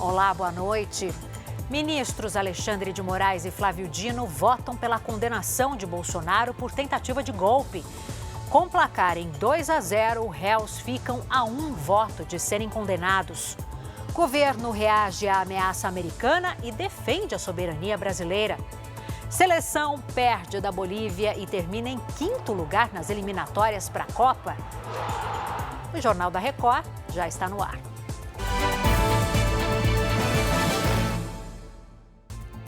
Olá, boa noite. Ministros Alexandre de Moraes e Flávio Dino votam pela condenação de Bolsonaro por tentativa de golpe. Com placar em 2-0, réus ficam a um voto de serem condenados. Governo reage à ameaça americana e defende a soberania brasileira. Seleção perde da Bolívia e termina em 5º lugar nas eliminatórias para a Copa. O Jornal da Record já está no ar.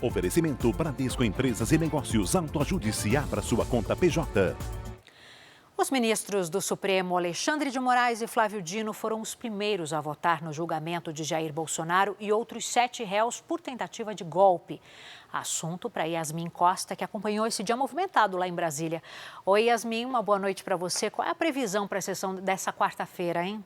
Oferecimento Bradesco Empresas e Negócios. Autoajude-se, abra sua conta PJ. Os ministros do Supremo, Alexandre de Moraes e Flávio Dino, foram os primeiros a votar no julgamento de Jair Bolsonaro e outros 7 réus por tentativa de golpe. Assunto para Yasmin Costa, que acompanhou esse dia movimentado lá em Brasília. Oi, Yasmin, uma boa noite para você. Qual é a previsão para a sessão dessa quarta-feira, hein?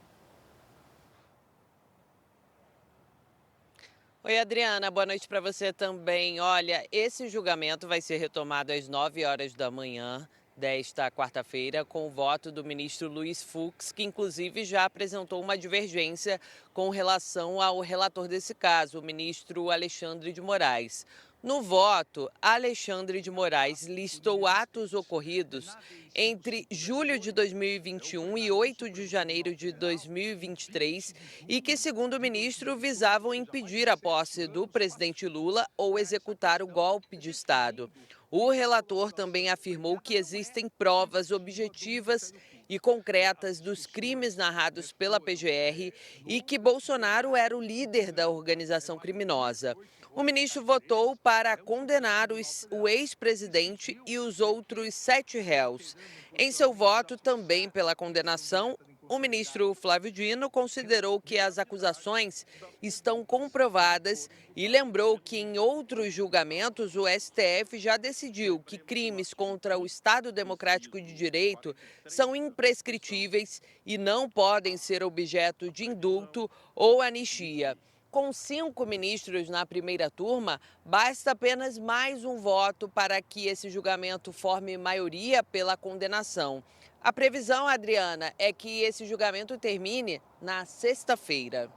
Oi, Adriana, boa noite para você também. Olha, esse julgamento vai ser retomado às 9 horas da manhã desta quarta-feira, com o voto do ministro Luiz Fux, que inclusive já apresentou uma divergência com relação ao relator desse caso, o ministro Alexandre de Moraes. No voto, Alexandre de Moraes listou atos ocorridos entre julho de 2021 e 8 de janeiro de 2023 e que, segundo o ministro, visavam impedir a posse do presidente Lula ou executar o golpe de Estado. O relator também afirmou que existem provas objetivas e concretas dos crimes narrados pela PGR e que Bolsonaro era o líder da organização criminosa. O ministro votou para condenar o ex-presidente e os outros 7 réus. Em seu voto também pela condenação, o ministro Flávio Dino considerou que as acusações estão comprovadas e lembrou que em outros julgamentos o STF já decidiu que crimes contra o Estado Democrático de Direito são imprescritíveis e não podem ser objeto de indulto ou anistia. Com 5 ministros na primeira turma, basta apenas mais um voto para que esse julgamento forme maioria pela condenação. A previsão, Adriana, é que esse julgamento termine na sexta-feira.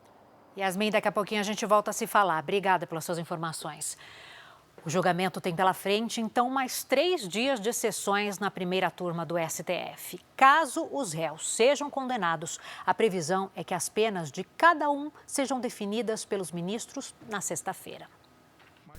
Yasmin, daqui a pouquinho a gente volta a se falar. Obrigada pelas suas informações. O julgamento tem pela frente, então, mais 3 dias de sessões na primeira turma do STF. Caso os réus sejam condenados, a previsão é que as penas de cada um sejam definidas pelos ministros na sexta-feira.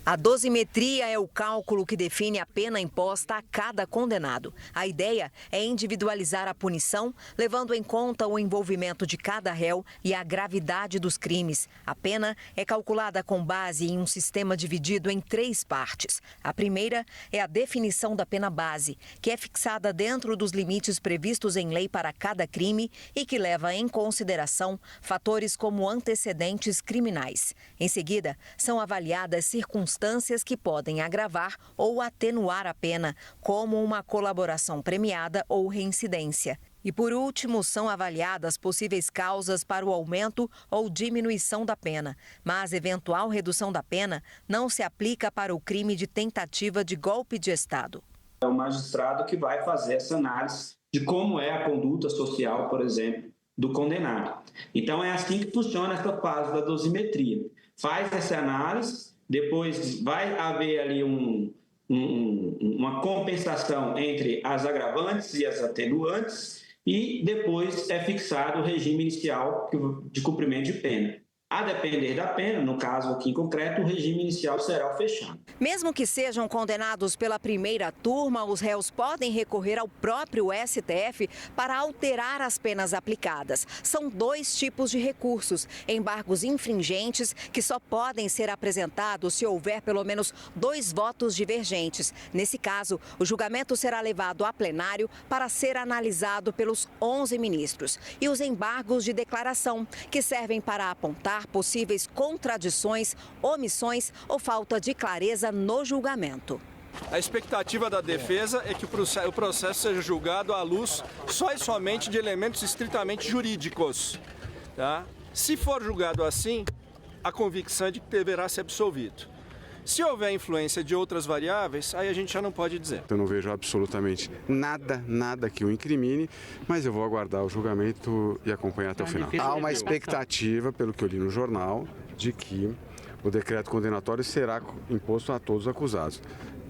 A dosimetria é o cálculo que define a pena imposta a cada condenado. A ideia é individualizar a punição, levando em conta o envolvimento de cada réu e a gravidade dos crimes. A pena é calculada com base em um sistema dividido em 3 partes. A primeira é a definição da pena base, que é fixada dentro dos limites previstos em lei para cada crime e que leva em consideração fatores como antecedentes criminais. Em seguida, são avaliadas circunstâncias que podem agravar ou atenuar a pena, como uma colaboração premiada ou reincidência. E, por último, são avaliadas possíveis causas para o aumento ou diminuição da pena. Mas eventual redução da pena não se aplica para o crime de tentativa de golpe de Estado. É o magistrado que vai fazer essa análise de como é a conduta social, por exemplo, do condenado. Então, é assim que funciona essa fase da dosimetria. Faz essa análise. Depois vai haver ali uma compensação entre as agravantes e as atenuantes e depois é fixado o regime inicial de cumprimento de pena. A depender da pena, no caso aqui em concreto, o regime inicial será o fechado. Mesmo que sejam condenados pela primeira turma, os réus podem recorrer ao próprio STF para alterar as penas aplicadas. São 2 tipos de recursos: embargos infringentes, que só podem ser apresentados se houver pelo menos 2 votos divergentes. Nesse caso, o julgamento será levado a plenário para ser analisado pelos 11 ministros. E os embargos de declaração, que servem para apontar possíveis contradições, omissões ou falta de clareza no julgamento. A expectativa da defesa é que o processo seja julgado à luz só e somente de elementos estritamente jurídicos. Tá? Se for julgado assim, a convicção é de que deverá ser absolvido. Se houver influência de outras variáveis, aí a gente já não pode dizer. Eu não vejo absolutamente nada que o incrimine, mas eu vou aguardar o julgamento e acompanhar até o final. Há uma expectativa, pelo que eu li no jornal, de que o decreto condenatório será imposto a todos os acusados.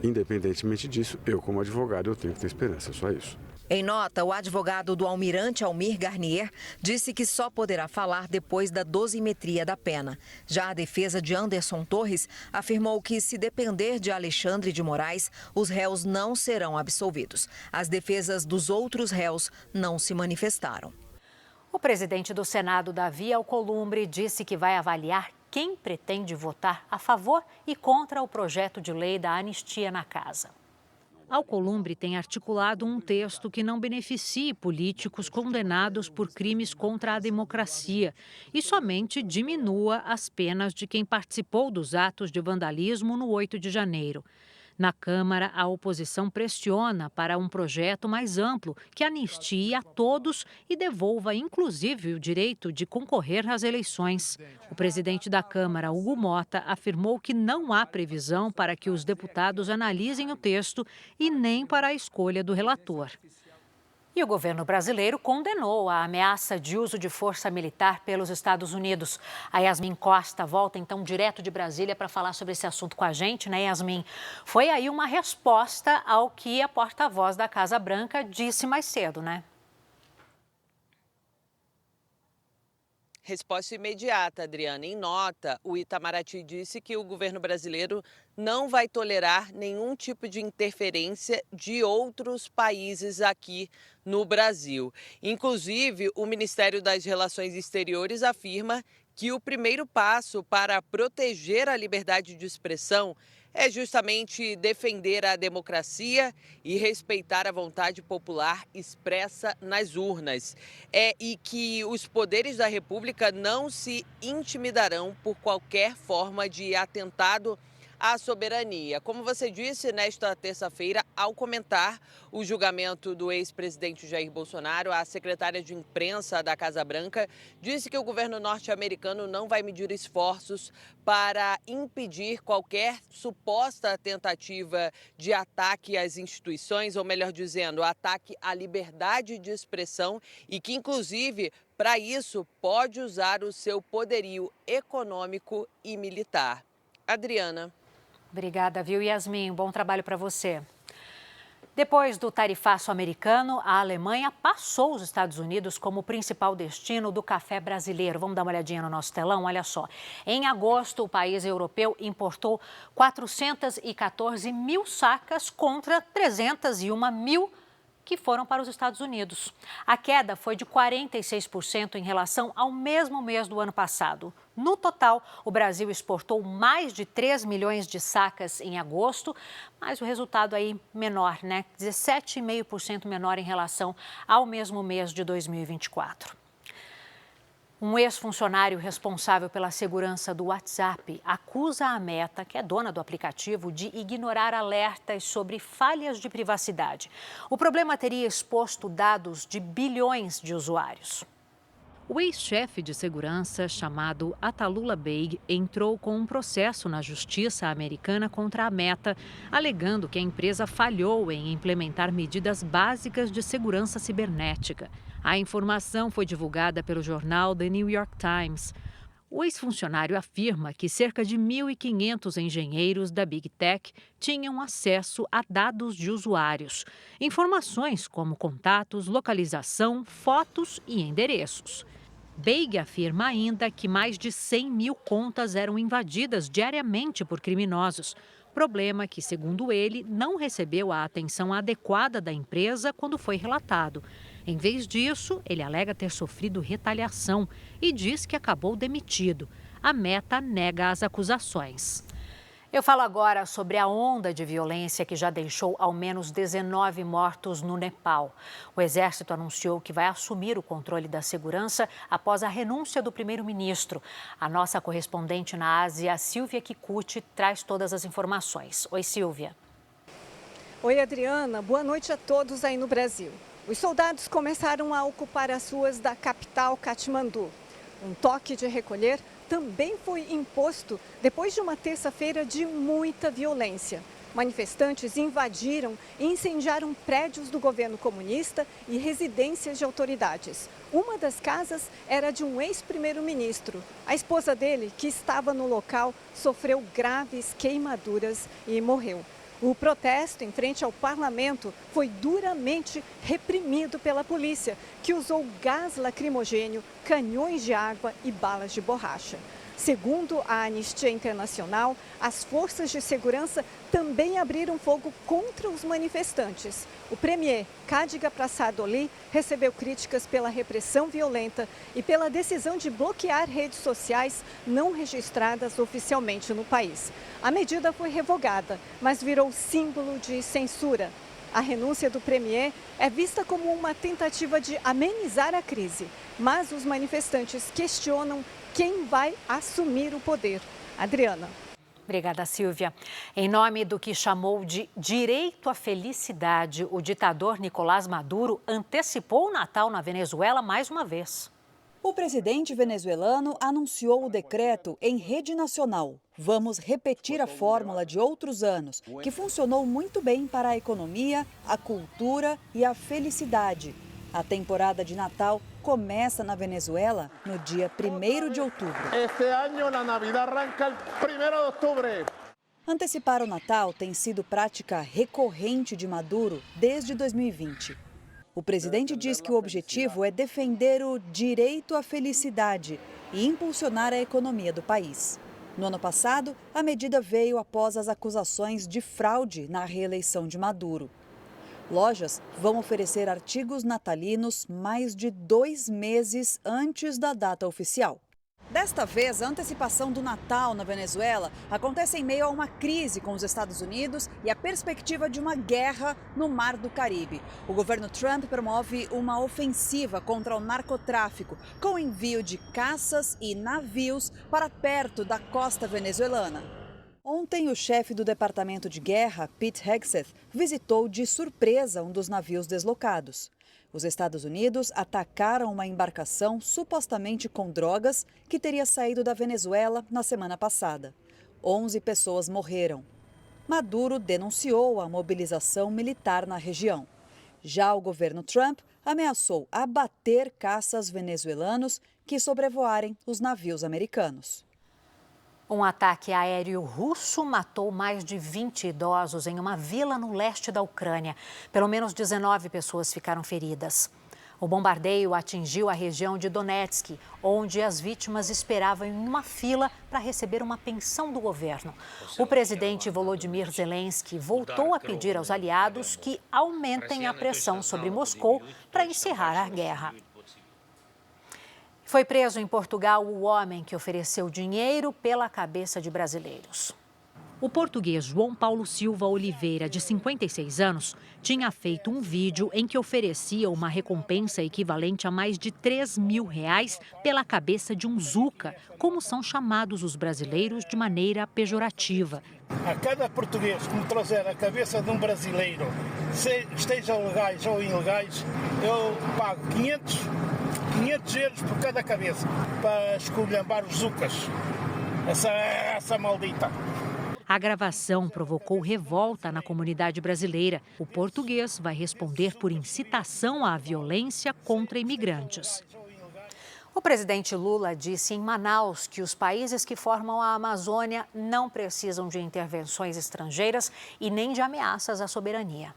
Independentemente disso, eu como advogado eu tenho que ter esperança, só isso. Em nota, o advogado do almirante Almir Garnier disse que só poderá falar depois da dosimetria da pena. Já a defesa de Anderson Torres afirmou que, se depender de Alexandre de Moraes, os réus não serão absolvidos. As defesas dos outros réus não se manifestaram. O presidente do Senado, Davi Alcolumbre, disse que vai avaliar quem pretende votar a favor e contra o projeto de lei da anistia na casa. Alcolumbre tem articulado um texto que não beneficie políticos condenados por crimes contra a democracia e somente diminua as penas de quem participou dos atos de vandalismo no 8 de janeiro. Na Câmara, a oposição pressiona para um projeto mais amplo que anistie a todos e devolva, inclusive, o direito de concorrer às eleições. O presidente da Câmara, Hugo Mota, afirmou que não há previsão para que os deputados analisem o texto e nem para a escolha do relator. E o governo brasileiro condenou a ameaça de uso de força militar pelos Estados Unidos. A Yasmin Costa volta então direto de Brasília para falar sobre esse assunto com a gente, né, Yasmin? Foi aí uma resposta ao que a porta-voz da Casa Branca disse mais cedo, né? Resposta imediata, Adriana. Em nota, o Itamaraty disse que o governo brasileiro não vai tolerar nenhum tipo de interferência de outros países aqui no Brasil. Inclusive, o Ministério das Relações Exteriores afirma que o primeiro passo para proteger a liberdade de expressão é justamente defender a democracia e respeitar a vontade popular expressa nas urnas. E que os poderes da República não se intimidarão por qualquer forma de atentado à soberania. Como você disse, nesta terça-feira, ao comentar o julgamento do ex-presidente Jair Bolsonaro, a secretária de imprensa da Casa Branca disse que o governo norte-americano não vai medir esforços para impedir qualquer suposta tentativa de ataque às instituições, ou melhor dizendo, ataque à liberdade de expressão e que, inclusive, para isso, pode usar o seu poderio econômico e militar. Adriana. Obrigada, viu, Yasmin? Bom trabalho para você. Depois do tarifaço americano, a Alemanha passou os Estados Unidos como o principal destino do café brasileiro. Vamos dar uma olhadinha no nosso telão? Olha só. Em agosto, o país europeu importou 414 mil sacas contra 301 mil que foram para os Estados Unidos. A queda foi de 46% em relação ao mesmo mês do ano passado. No total, o Brasil exportou mais de 3 milhões de sacas em agosto, mas o resultado aí menor, né? 17,5% menor em relação ao mesmo mês de 2024. Um ex-funcionário responsável pela segurança do WhatsApp acusa a Meta, que é dona do aplicativo, de ignorar alertas sobre falhas de privacidade. O problema teria exposto dados de bilhões de usuários. O ex-chefe de segurança, chamado Atalula Bey, entrou com um processo na justiça americana contra a Meta, alegando que a empresa falhou em implementar medidas básicas de segurança cibernética. A informação foi divulgada pelo jornal The New York Times. O ex-funcionário afirma que cerca de 1.500 engenheiros da Big Tech tinham acesso a dados de usuários, informações como contatos, localização, fotos e endereços. Bey afirma ainda que mais de 100 mil contas eram invadidas diariamente por criminosos. Problema que, segundo ele, não recebeu a atenção adequada da empresa quando foi relatado. Em vez disso, ele alega ter sofrido retaliação e diz que acabou demitido. A Meta nega as acusações. Eu falo agora sobre a onda de violência que já deixou ao menos 19 mortos no Nepal. O Exército anunciou que vai assumir o controle da segurança após a renúncia do primeiro-ministro. A nossa correspondente na Ásia, Silvia Kikuchi, traz todas as informações. Oi, Silvia. Oi, Adriana. Boa noite a todos aí no Brasil. Os soldados começaram a ocupar as ruas da capital, Katmandu. Um toque de recolher também foi imposto depois de uma terça-feira de muita violência. Manifestantes invadiram e incendiaram prédios do governo comunista e residências de autoridades. Uma das casas era de um ex-primeiro-ministro. A esposa dele, que estava no local, sofreu graves queimaduras e morreu. O protesto em frente ao parlamento foi duramente reprimido pela polícia, que usou gás lacrimogênio, canhões de água e balas de borracha. Segundo a Anistia Internacional, as forças de segurança também abriram fogo contra os manifestantes. O premier Khadija Prasad Oli recebeu críticas pela repressão violenta e pela decisão de bloquear redes sociais não registradas oficialmente no país. A medida foi revogada, mas virou símbolo de censura. A renúncia do premier é vista como uma tentativa de amenizar a crise, mas os manifestantes questionam quem vai assumir o poder. Adriana. Obrigada, Silvia. Em nome do que chamou de direito à felicidade, o ditador Nicolás Maduro antecipou o Natal na Venezuela mais uma vez. O presidente venezuelano anunciou o decreto em rede nacional. Vamos repetir a fórmula de outros anos, que funcionou muito bem para a economia, a cultura e a felicidade. A temporada de Natal começa na Venezuela no dia 1º de outubro. Este ano a Navidad arranca el 1º de outubro. Antecipar o Natal tem sido prática recorrente de Maduro desde 2020. O presidente diz que o objetivo é defender o direito à felicidade e impulsionar a economia do país. No ano passado, a medida veio após as acusações de fraude na reeleição de Maduro. Lojas vão oferecer artigos natalinos mais de 2 meses antes da data oficial. Desta vez, a antecipação do Natal na Venezuela acontece em meio a uma crise com os Estados Unidos e a perspectiva de uma guerra no Mar do Caribe. O governo Trump promove uma ofensiva contra o narcotráfico, com envio de caças e navios para perto da costa venezuelana. Ontem, o chefe do Departamento de Guerra, Pete Hegseth, visitou de surpresa um dos navios deslocados. Os Estados Unidos atacaram uma embarcação supostamente com drogas que teria saído da Venezuela na semana passada. 11 pessoas morreram. Maduro denunciou a mobilização militar na região. Já o governo Trump ameaçou abater caças venezuelanos que sobrevoarem os navios americanos. Um ataque aéreo russo matou mais de 20 idosos em uma vila no leste da Ucrânia. Pelo menos 19 pessoas ficaram feridas. O bombardeio atingiu a região de Donetsk, onde as vítimas esperavam em uma fila para receber uma pensão do governo. O presidente Volodymyr Zelensky voltou a pedir aos aliados que aumentem a pressão sobre Moscou para encerrar a guerra. Foi preso em Portugal o homem que ofereceu dinheiro pela cabeça de brasileiros. O português João Paulo Silva Oliveira, de 56 anos, tinha feito um vídeo em que oferecia uma recompensa equivalente a mais de R$3.000 pela cabeça de um zuca, como são chamados os brasileiros de maneira pejorativa. A cada português que me trouxer a cabeça de um brasileiro, estejam legais ou ilegais, eu pago 500 euros por cada cabeça para esculhambar os zucas, essa maldita. A gravação provocou revolta na comunidade brasileira. O português vai responder por incitação à violência contra imigrantes. O presidente Lula disse em Manaus que os países que formam a Amazônia não precisam de intervenções estrangeiras e nem de ameaças à soberania.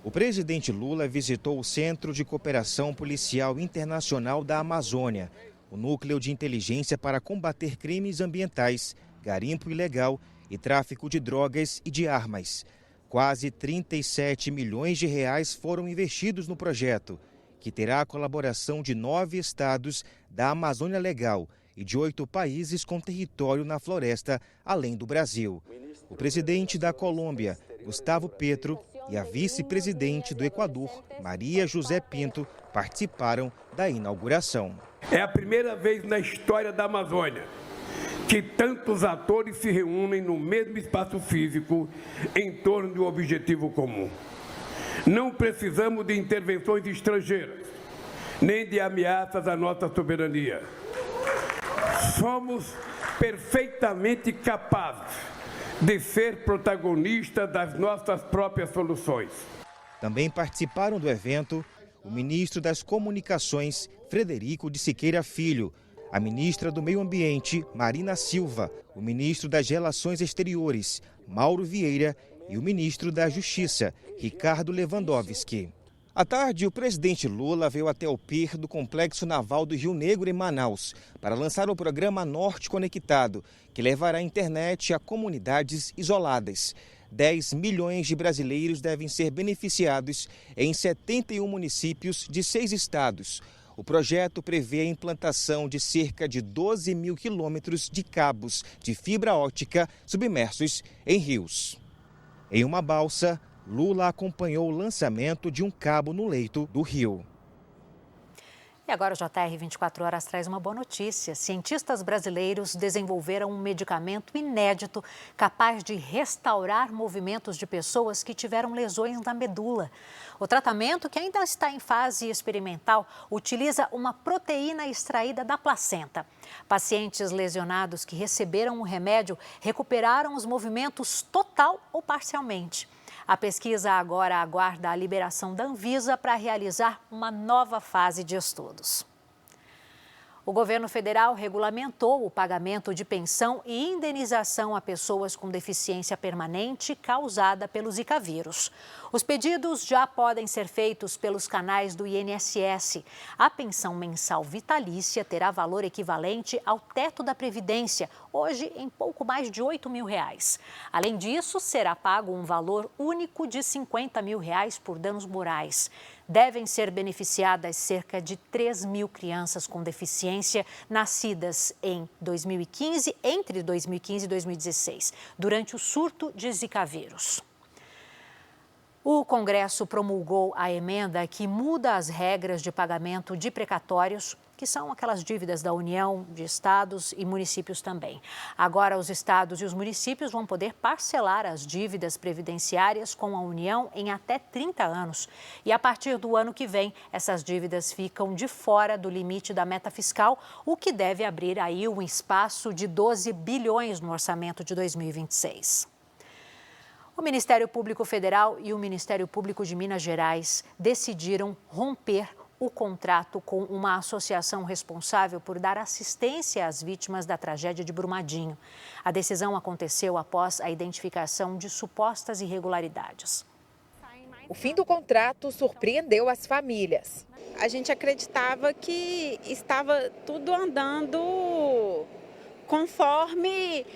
O presidente Lula visitou o Centro de Cooperação Policial Internacional da Amazônia, o núcleo de inteligência para combater crimes ambientais, garimpo ilegal e tráfico de drogas e de armas. Quase 37 milhões de reais foram investidos no projeto, que terá a colaboração de 9 estados da Amazônia Legal e de 8 países com território na floresta, além do Brasil. O presidente da Colômbia, Gustavo Petro, e a vice-presidente do Equador, Maria José Pinto, participaram da inauguração. É a primeira vez na história da Amazônia que tantos atores se reúnem no mesmo espaço físico em torno de um objetivo comum. Não precisamos de intervenções estrangeiras, nem de ameaças à nossa soberania. somos perfeitamente capazes de ser protagonistas das nossas próprias soluções. Também participaram do evento o ministro das Comunicações, Frederico de Siqueira Filho, a ministra do Meio Ambiente, Marina Silva, o ministro das Relações Exteriores, Mauro Vieira, e o ministro da Justiça, Ricardo Lewandowski. À tarde, o presidente Lula veio até o pier do Complexo Naval do Rio Negro, em Manaus, para lançar o programa Norte Conectado, que levará a internet a comunidades isoladas. 10 milhões de brasileiros devem ser beneficiados em 71 municípios de 6 estados. O projeto prevê a implantação de cerca de 12 mil quilômetros de cabos de fibra ótica submersos em rios. Em uma balsa, Lula acompanhou o lançamento de um cabo no leito do rio. E agora o JR 24 Horas traz uma boa notícia. Cientistas brasileiros desenvolveram um medicamento inédito capaz de restaurar movimentos de pessoas que tiveram lesões na medula. O tratamento, que ainda está em fase experimental, utiliza uma proteína extraída da placenta. Pacientes lesionados que receberam o remédio recuperaram os movimentos total ou parcialmente. A pesquisa agora aguarda a liberação da Anvisa para realizar uma nova fase de estudos. O governo federal regulamentou o pagamento de pensão e indenização a pessoas com deficiência permanente causada pelo Zika vírus. Os pedidos já podem ser feitos pelos canais do INSS. A pensão mensal vitalícia terá valor equivalente ao teto da Previdência, hoje em pouco mais de R$8 mil. Além disso, será pago um valor único de R$50 mil por danos morais. Devem ser beneficiadas cerca de 3 mil crianças com deficiência nascidas entre 2015 e 2016, durante o surto de Zika vírus. O Congresso promulgou a emenda que muda as regras de pagamento de precatórios, que são aquelas dívidas da União, de estados e municípios também. Agora, os estados e os municípios vão poder parcelar as dívidas previdenciárias com a União em até 30 anos. E a partir do ano que vem, essas dívidas ficam de fora do limite da meta fiscal, o que deve abrir aí um espaço de 12 bilhões no orçamento de 2026. O Ministério Público Federal e o Ministério Público de Minas Gerais decidiram romper o contrato com uma associação responsável por dar assistência às vítimas da tragédia de Brumadinho. A decisão aconteceu após a identificação de supostas irregularidades. O fim do contrato surpreendeu as famílias. A gente acreditava que estava tudo andando conforme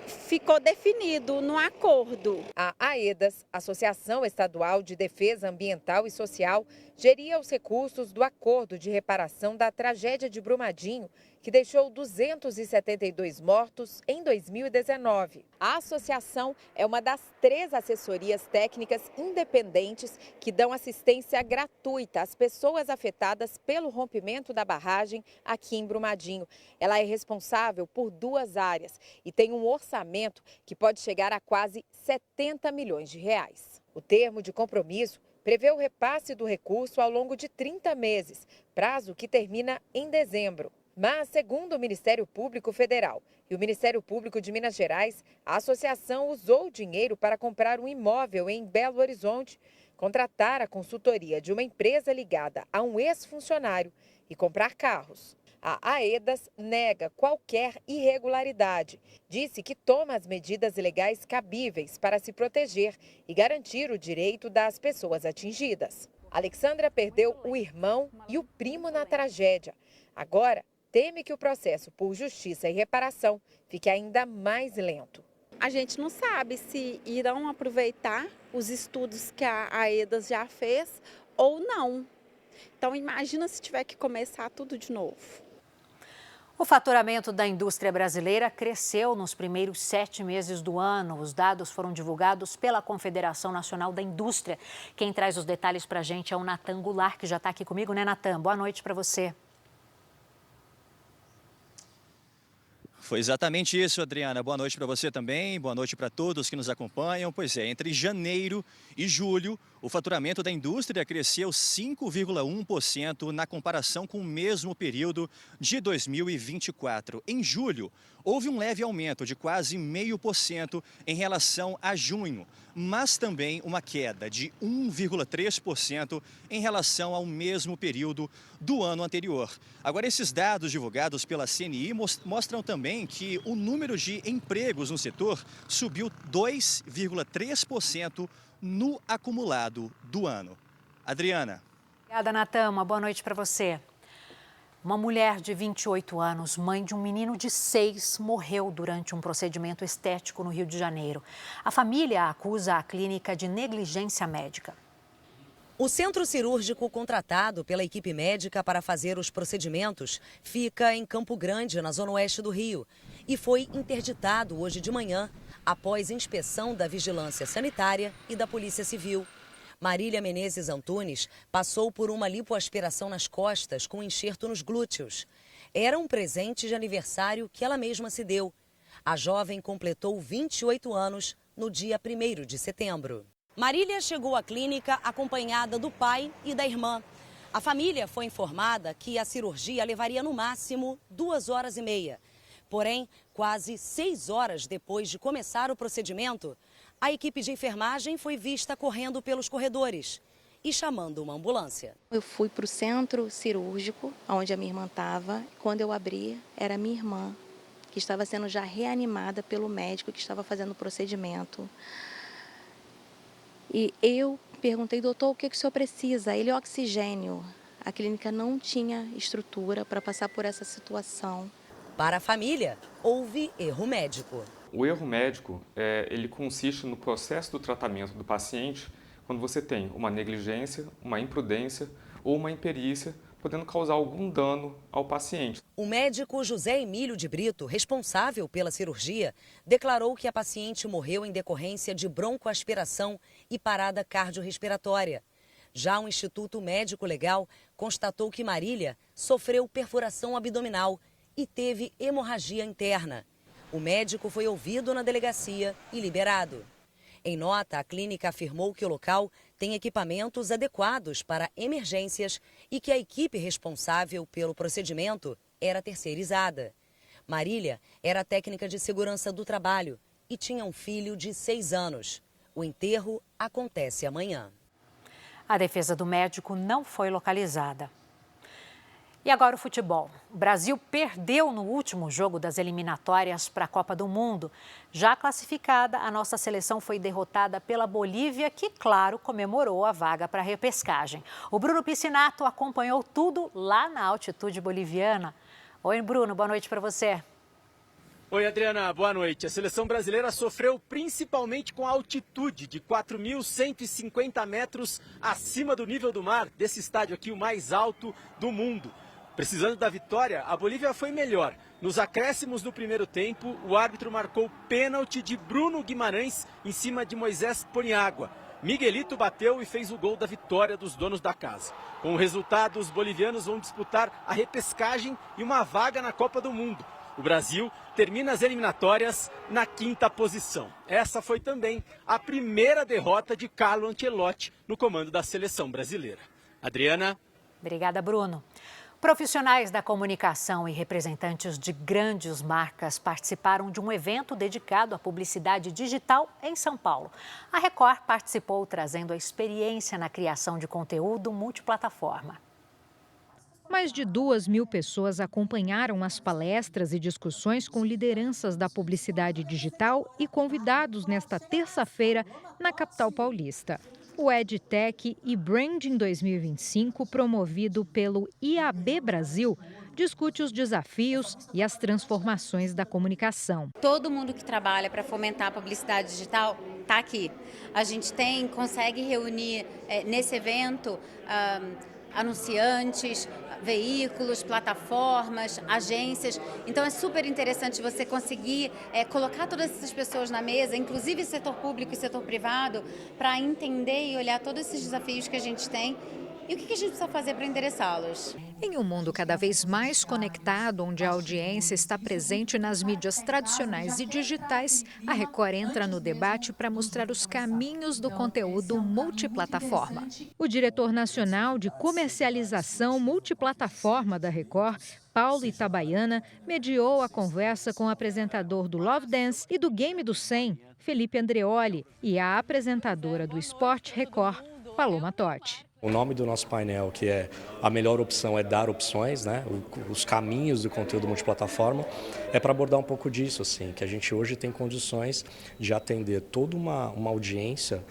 ficou definido no acordo. A AEDAS, Associação Estadual de Defesa Ambiental e Social, geria os recursos do acordo de reparação da tragédia de Brumadinho, que deixou 272 mortos em 2019. A associação é uma das 3 assessorias técnicas independentes que dão assistência gratuita às pessoas afetadas pelo rompimento da barragem aqui em Brumadinho. Ela é responsável por 2 áreas e tem um orçamento que pode chegar a quase 70 milhões de reais. O termo de compromisso prevê o repasse do recurso ao longo de 30 meses, prazo que termina em dezembro. Mas, segundo o Ministério Público Federal e o Ministério Público de Minas Gerais, a associação usou o dinheiro para comprar um imóvel em Belo Horizonte, contratar a consultoria de uma empresa ligada a um ex-funcionário e comprar carros. A AEDAS nega qualquer irregularidade. Disse que toma as medidas legais cabíveis para se proteger e garantir o direito das pessoas atingidas. Alexandra perdeu o irmão e o primo na tragédia. Agora, teme que o processo por justiça e reparação fique ainda mais lento. A gente não sabe se irão aproveitar os estudos que a AEDAS já fez ou não. Então, imagina se tiver que começar tudo de novo. O faturamento da indústria brasileira cresceu nos primeiros 7 meses do ano. Os dados foram divulgados pela Confederação Nacional da Indústria. Quem traz os detalhes para a gente é o Natan Goulart, que já está aqui comigo, né, Natan? Boa noite para você. Foi exatamente isso, Adriana. Boa noite para você também, boa noite para todos que nos acompanham. Pois é, entre janeiro e julho, o faturamento da indústria cresceu 5,1% na comparação com o mesmo período de 2024. Em julho, houve um leve aumento de quase 0,5% em relação a junho, mas também uma queda de 1,3% em relação ao mesmo período do ano anterior. Agora, esses dados divulgados pela CNI mostram também que o número de empregos no setor subiu 2,3% no acumulado do ano. Adriana. Obrigada, Natan. Uma boa noite para você. Uma mulher de 28 anos, mãe de um menino de 6, morreu durante um procedimento estético no Rio de Janeiro. A família acusa a clínica de negligência médica. O centro cirúrgico contratado pela equipe médica para fazer os procedimentos fica em Campo Grande, na zona oeste do Rio, e foi interditado hoje de manhã após inspeção da Vigilância Sanitária e da Polícia Civil. Marília Menezes Antunes passou por uma lipoaspiração nas costas com enxerto nos glúteos. Era um presente de aniversário que ela mesma se deu. A jovem completou 28 anos no dia 1º de setembro. Marília chegou à clínica acompanhada do pai e da irmã. A família foi informada que a cirurgia levaria no máximo 2 horas e meia. Porém, quase 6 horas depois de começar o procedimento, a equipe de enfermagem foi vista correndo pelos corredores e chamando uma ambulância. Eu fui para o centro cirúrgico, onde a minha irmã estava. Quando eu abri, era minha irmã, que estava sendo já reanimada pelo médico que estava fazendo o procedimento. E eu perguntei, doutor, o que o senhor precisa? Ele, oxigênio. A clínica não tinha estrutura para passar por essa situação. Para a família, houve erro médico. O erro médico, ele consiste no processo do tratamento do paciente quando você tem uma negligência, uma imprudência ou uma imperícia, podendo causar algum dano ao paciente. O médico José Emílio de Brito, responsável pela cirurgia, declarou que a paciente morreu em decorrência de broncoaspiração e parada cardiorrespiratória. Já o Instituto Médico Legal constatou que Marília sofreu perfuração abdominal e teve hemorragia interna. O médico foi ouvido na delegacia e liberado. Em nota, a clínica afirmou que o local tem equipamentos adequados para emergências e que a equipe responsável pelo procedimento era terceirizada. Marília era técnica de segurança do trabalho e tinha um filho de 6 anos. O enterro acontece amanhã. A defesa do médico não foi localizada. E agora o futebol. O Brasil perdeu no último jogo das eliminatórias para a Copa do Mundo. Já classificada, a nossa seleção foi derrotada pela Bolívia, que, claro, comemorou a vaga para a repescagem. O Bruno Piscinato acompanhou tudo lá na altitude boliviana. Oi, Bruno, boa noite para você. Oi, Adriana, boa noite. A seleção brasileira sofreu principalmente com a altitude de 4.150 metros acima do nível do mar, desse estádio aqui, o mais alto do mundo. Precisando da vitória, a Bolívia foi melhor. Nos acréscimos do primeiro tempo, o árbitro marcou pênalti de Bruno Guimarães em cima de Moisés Poniagua. Miguelito bateu e fez o gol da vitória dos donos da casa. Com o resultado, os bolivianos vão disputar a repescagem e uma vaga na Copa do Mundo. O Brasil termina as eliminatórias na 5ª posição. Essa foi também a primeira derrota de Carlo Ancelotti no comando da seleção brasileira. Adriana. Obrigada, Bruno. Profissionais da comunicação e representantes de grandes marcas participaram de um evento dedicado à publicidade digital em São Paulo. A Record participou trazendo a experiência na criação de conteúdo multiplataforma. Mais de 2.000 pessoas acompanharam as palestras e discussões com lideranças da publicidade digital e convidados nesta terça-feira na capital paulista. O EdTech e Branding 2025, promovido pelo IAB Brasil, discute os desafios e as transformações da comunicação. Todo mundo que trabalha para fomentar a publicidade digital está aqui. A gente consegue reunir nesse evento anunciantes, veículos, plataformas, agências. Então é super interessante você conseguir colocar todas essas pessoas na mesa, inclusive setor público e setor privado, para entender e olhar todos esses desafios que a gente tem e o que a gente precisa fazer para endereçá-los. Em um mundo cada vez mais conectado, onde a audiência está presente nas mídias tradicionais e digitais, a Record entra no debate para mostrar os caminhos do conteúdo multiplataforma. O diretor nacional de comercialização multiplataforma da Record, Paulo Itabaiana, mediou a conversa com o apresentador do Love Dance e do Game do 100, Felipe Andreoli, e a apresentadora do Esporte Record, Paloma Totti. O nome do nosso painel, que é a melhor opção é dar opções, né? Os caminhos do conteúdo multiplataforma, é para abordar um pouco disso, assim, que a gente hoje tem condições de atender toda uma audiência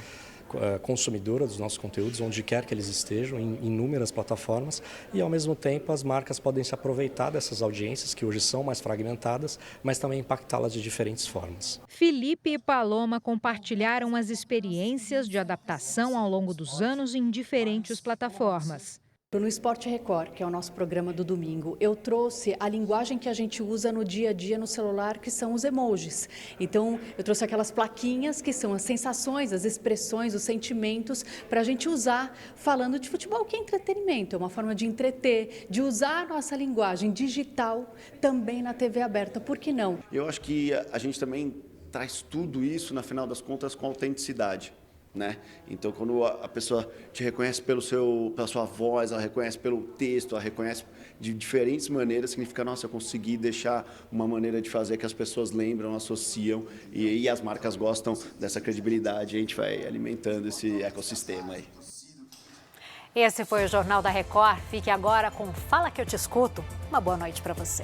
consumidora dos nossos conteúdos, onde quer que eles estejam, em inúmeras plataformas, e ao mesmo tempo as marcas podem se aproveitar dessas audiências que hoje são mais fragmentadas, mas também impactá-las de diferentes formas. Felipe e Paloma compartilharam as experiências de adaptação ao longo dos anos em diferentes plataformas. No Esporte Record, que é o nosso programa do domingo, eu trouxe a linguagem que a gente usa no dia a dia no celular, que são os emojis. Então, eu trouxe aquelas plaquinhas que são as sensações, as expressões, os sentimentos, para a gente usar falando de futebol, que é entretenimento, é uma forma de entreter, de usar a nossa linguagem digital também na TV aberta. Por que não? Eu acho que a gente também traz tudo isso, na final das contas, com autenticidade. Né? Então, quando a pessoa te reconhece pela sua voz, ela reconhece pelo texto, ela reconhece de diferentes maneiras, significa, nossa, eu consegui deixar uma maneira de fazer que as pessoas lembram, associam, e as marcas gostam dessa credibilidade, e a gente vai alimentando esse ecossistema aí. Esse foi o Jornal da Record. Fique agora com Fala Que Eu Te Escuto. Uma boa noite para você.